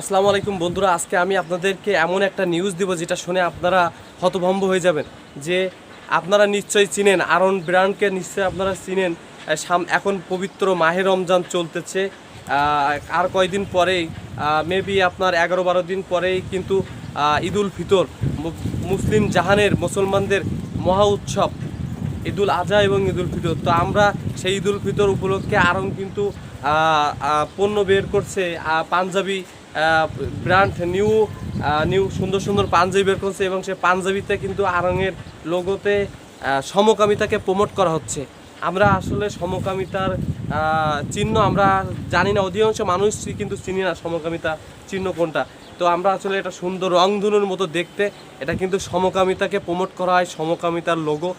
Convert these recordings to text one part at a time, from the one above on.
আসসালামু আলাইকুম বন্ধুরা, আজকে আমি আপনাদেরকে এমন একটা নিউজ দিব যেটা শুনে আপনারা হতভম্ব হয়ে যাবেন। যে আপনারা নিশ্চয়ই চিনেন আরন ব্র্যান্ডকে, নিশ্চয়ই আপনারা চিনেন। এখন পবিত্র মাহে রমজান চলতেছে। আর কয়দিন পরেই মেবি আপনার 11-12 দিন পরেই কিন্তু ঈদুল ফিতর, মুসলিম জাহানের মুসলমানদের মহা উৎসব ঈদুল আজহা এবং ঈদুল ফিতর। তো আমরা সেই ঈদুল ফিতর উপলক্ষে আরং কিন্তু পণ্য বের করছে। পাঞ্জাবি ব্র্যান্ড নিউ সুন্দর সুন্দর পাঞ্জাবি বের করছে এবং সেই পাঞ্জাবিতে কিন্তু আরঙের লোগোতে সমকামিতাকে প্রমোট করা হচ্ছে। আমরা আসলে সমকামিতার চিহ্ন আমরা জানি না, অধিকাংশ মানুষ কিন্তু চিনি না সমকামিতা চিহ্ন কোনটা। তো আমরা আসলে এটা সুন্দর রংধনুর মতো দেখতে, এটা কিন্তু সমকামিতাকে প্রমোট করা হয়, সমকামিতার লোগো।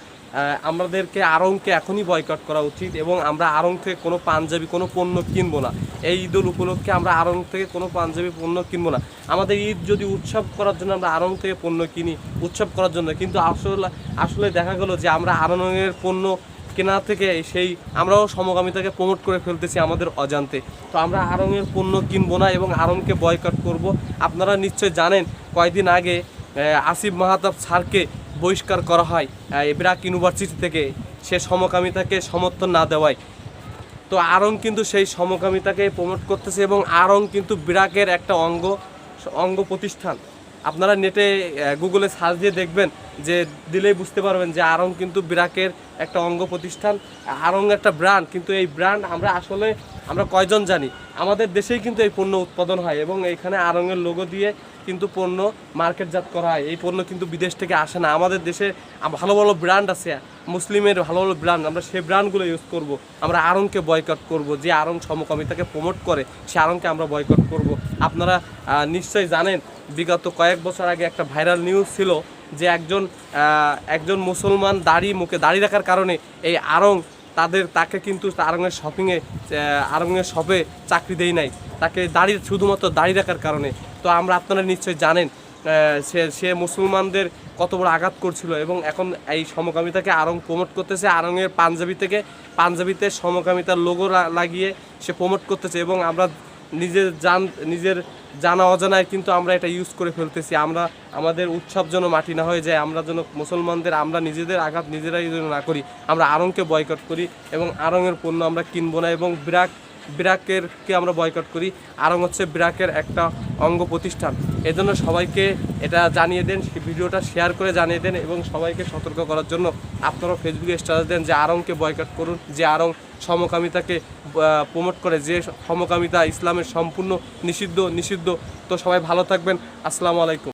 আমাদেরকে আড়ংকে এখনই বয়কট করা উচিত এবং আমরা আড়ং থেকে কোনো পাঞ্জাবি কোনো পণ্য কিনবো না। এই ঈদুল উপলক্ষে আমরা আড়ং থেকে কোনো পাঞ্জাবি পণ্য কিনবো না। আমাদের ঈদ যদি উৎসব করার জন্য আমরা আড়ং থেকে পণ্য কিনি উৎসব করার জন্য, কিন্তু আসলে দেখা গেলো যে আমরা আড়ংয়ের পণ্য কেনা থেকে আমরাও সমকামিতাকে প্রমোট করে ফেলতেছি আমাদের অজান্তে। তো আমরা আড়ংয়ের পণ্য কিনবো না এবং আড়ংকে বয়কট করব। আপনারা নিশ্চয় জানেন কয়েকদিন আগে আসিফ মাহতাব স্যারকে বহিষ্কার করা হয় ব্র্যাক ইউনিভার্সিটি থেকে, সে সমকামিতাকে সমর্থন না দেওয়ায়। তো আড়ং কিন্তু সেই সমকামিতাকে প্রমোট করতেছে এবং আড়ং কিন্তু ব্র্যাকের একটা অঙ্গ প্রতিষ্ঠান। আপনারা নেটে গুগলে সার্চ দিয়ে দেখবেন, যে দিলেই বুঝতে পারবেন যে আড়ং কিন্তু ব্র্যাকের একটা অঙ্গ প্রতিষ্ঠান। আড়ং একটা ব্র্যান্ড, কিন্তু এই ব্র্যান্ড আমরা কয়জন জানি? আমাদের দেশেই কিন্তু এই পণ্য উৎপাদন হয় এবং এইখানে আড়ংয়ের লোগো দিয়ে কিন্তু পণ্য মার্কেটজাত করা হয়। এই পণ্য কিন্তু বিদেশ থেকে আসে না। আমাদের দেশে ভালো ভালো ব্র্যান্ড আছে, মুসলিমের ভালো ভালো ব্র্যান্ড, আমরা সেই ব্র্যান্ডগুলো ইউজ করব। আমরা আড়ংকে বয়কট করব। যে আড়ং সমকামিতাকে প্রমোট করে সে আড়ংকে আমরা বয়কট করব। আপনারা নিশ্চয়ই জানেন, বিগত কয়েক বছর আগে একটা ভাইরাল নিউজ ছিল যে একজন মুসলমান মুখে দাড়ি রাখার কারণে এই আড়ং তাকে কিন্তু আড়ংয়ের শপে চাকরি দেয় নাই, তাকে শুধুমাত্র দাড়ি রাখার কারণে। তো আপনারা নিশ্চয়ই জানেন সে মুসলমানদের কত বড় আঘাত করছিল এবং এখন এই সমকামিতাকে আড়ং প্রমোট করতেছে। আড়ংয়ের পাঞ্জাবিতে সমকামিতার লোগো লাগিয়ে সে প্রমোট করতেছে এবং আমরা নিজের জানা অজানায় কিন্তু আমরা এটা ইউজ করে ফেলতেছি। আমাদের উৎসব যেন মাটি না হয়ে যায়, আমরা যেন আমরা নিজেদের আঘাত নিজেরাই যেন না করি, আমরা আড়ংকে বয়কট করি এবং আড়ংয়ের পণ্য আমরা কিনবো না এবং ব্র্যাকেরকে আমরা বয়কট করি। আড়ং হচ্ছে ব্র্যাকের একটা অঙ্গ প্রতিষ্ঠান। এজন্য সবাইকে এটা জানিয়ে দেন, ভিডিওটা শেয়ার করে জানিয়ে দেন এবং সবাইকে সতর্ক করার জন্য আপনারাও ফেসবুকে স্ট্যাটাস দেন যে আড়ংকে বয়কট করুন, যে আড়ং সমকামিতাকে প্রমোট করে, যে সমকামিতা ইসলামের সম্পূর্ণ নিষিদ্ধ। তো সবাই ভালো থাকবেন। আসসালামু আলাইকুম।